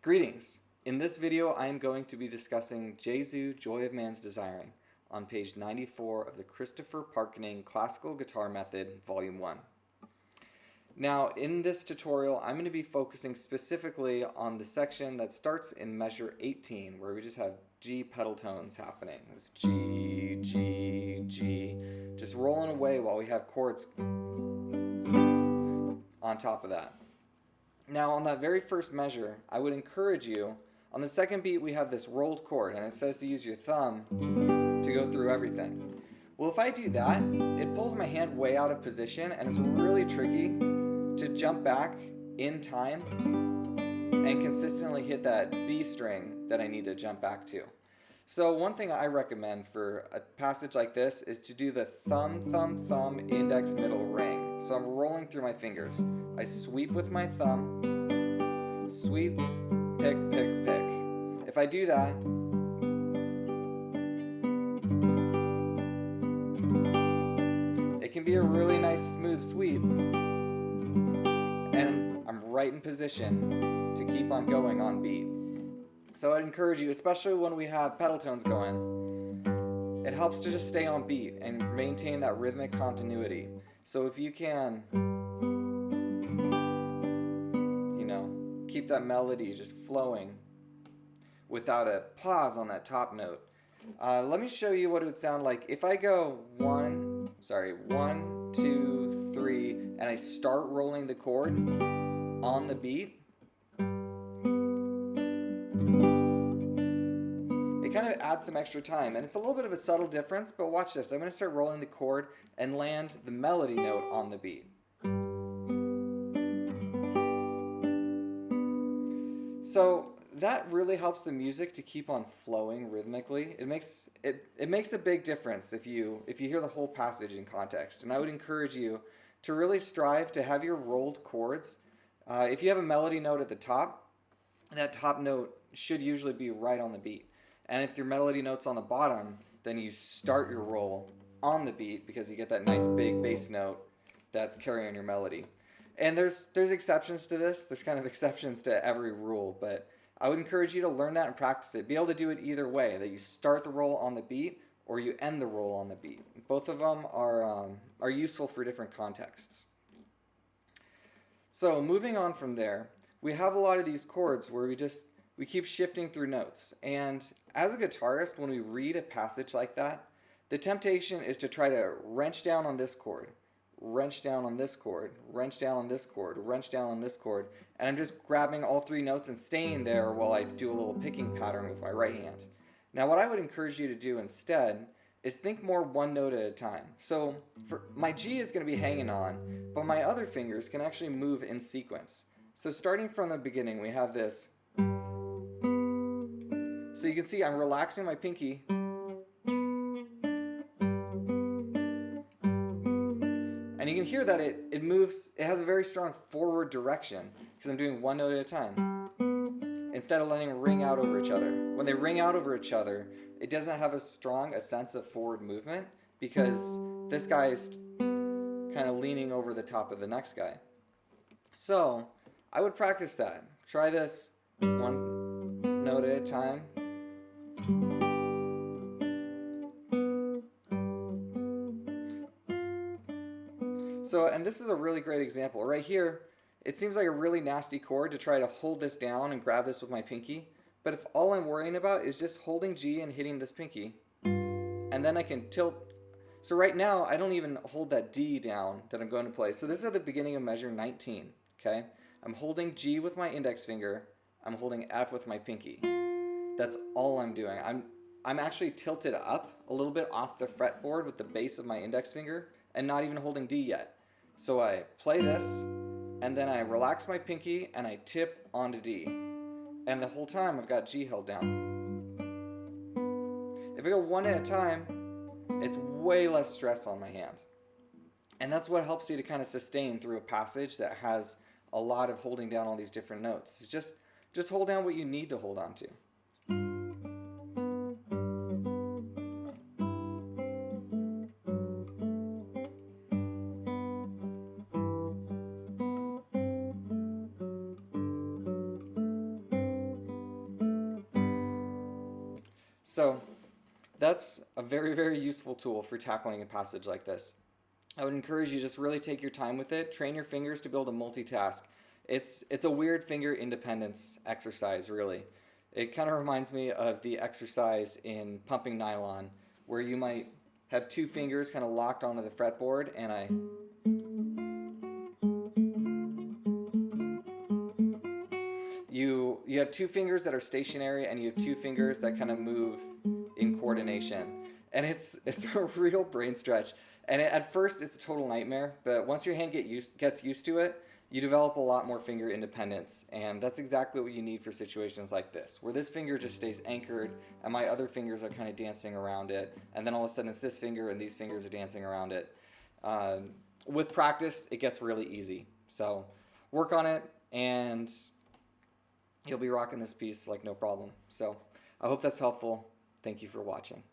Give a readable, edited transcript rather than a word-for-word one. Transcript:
Greetings! In this video I am going to be discussing Jesu, Joy of Man's Desiring on page 94 of the Christopher Parkening Classical Guitar Method, Volume 1. Now in this tutorial I'm going to be focusing specifically on the section that starts in measure 18 where we just have G pedal tones happening. It's G, G, G, just rolling away while we have chords on top of that. Now on that very first measure, I would encourage you, on the second beat we have this rolled chord and it says to use your thumb to go through everything. Well, if I do that, it pulls my hand way out of position and it's really tricky to jump back in time and consistently hit that B string that I need to jump back to. So one thing I recommend for a passage like this is to do the thumb, thumb, thumb, index, middle, ring. So I'm rolling through my fingers. I sweep with my thumb, sweep, pick, pick, pick. If I do that, it can be a really nice smooth sweep, and I'm right in position to keep on going on beat. So I'd encourage you, especially when we have pedal tones going, it helps to just stay on beat and maintain that rhythmic continuity. So if you can, keep that melody just flowing without a pause on that top note. Let me show you what it would sound like if I go 1, 2, 3, and I start rolling the chord on the beat. It kind of adds some extra time, and it's a little bit of a subtle difference, but watch this. I'm going to start rolling the chord and land the melody note on the beat. So that really helps the music to keep on flowing rhythmically. It makes a big difference if you hear the whole passage in context. And I would encourage you to really strive to have your rolled chords. If you have a melody note at the top, that top note should usually be right on the beat. And if your melody note's on the bottom, then you start your roll on the beat because you get that nice big bass note that's carrying your melody. And there's exceptions to this. There's kind of exceptions to every rule, but I would encourage you to learn that and practice it. Be able to do it either way, that you start the roll on the beat or you end the roll on the beat. Both of them are useful for different contexts. So moving on from there, we have a lot of these chords where we keep shifting through notes. And as a guitarist, when we read a passage like that, the temptation is to try to wrench down on this chord, wrench down on this chord, wrench down on this chord, wrench down on this chord, and I'm just grabbing all three notes and staying there while I do a little picking pattern with my right hand. Now what I would encourage you to do instead is think more one note at a time. So my G is going to be hanging on, but my other fingers can actually move in sequence. So starting from the beginning, we have this. So you can see I'm relaxing my pinky. And you can hear that it moves, it has a very strong forward direction because I'm doing one note at a time instead of letting them ring out over each other. When they ring out over each other, it doesn't have as strong a sense of forward movement because this guy is kind of leaning over the top of the next guy. So I would practice that. Try this one note at a time. So, and this is a really great example. Right here, it seems like a really nasty chord to try to hold this down and grab this with my pinky. But if all I'm worrying about is just holding G and hitting this pinky, and then I can tilt. So right now, I don't even hold that D down that I'm going to play. So this is at the beginning of measure 19, okay? I'm holding G with my index finger. I'm holding F with my pinky. That's all I'm doing. I'm actually tilted up a little bit off the fretboard with the base of my index finger and not even holding D yet. So I play this, and then I relax my pinky, and I tip onto D. And the whole time I've got G held down. If I go one at a time, it's way less stress on my hand. And that's what helps you to kind of sustain through a passage that has a lot of holding down all these different notes. It's just hold down what you need to hold on to. So that's a very, very useful tool for tackling a passage like this. I would encourage you to just really take your time with it. Train your fingers to be able to multitask. It's a weird finger independence exercise, really. It kind of reminds me of the exercise in pumping nylon, where you might have two fingers kind of locked onto the fretboard, and you have two fingers that are stationary, and you have two fingers that kind of move in coordination. And it's a real brain stretch. And at first, it's a total nightmare, but once your hand gets used to it, you develop a lot more finger independence. And that's exactly what you need for situations like this, where this finger just stays anchored, and my other fingers are kind of dancing around it. And then all of a sudden, it's this finger, and these fingers are dancing around it. With practice, it gets really easy. So work on it, and you'll be rocking this piece like no problem. So I hope that's helpful. Thank you for watching.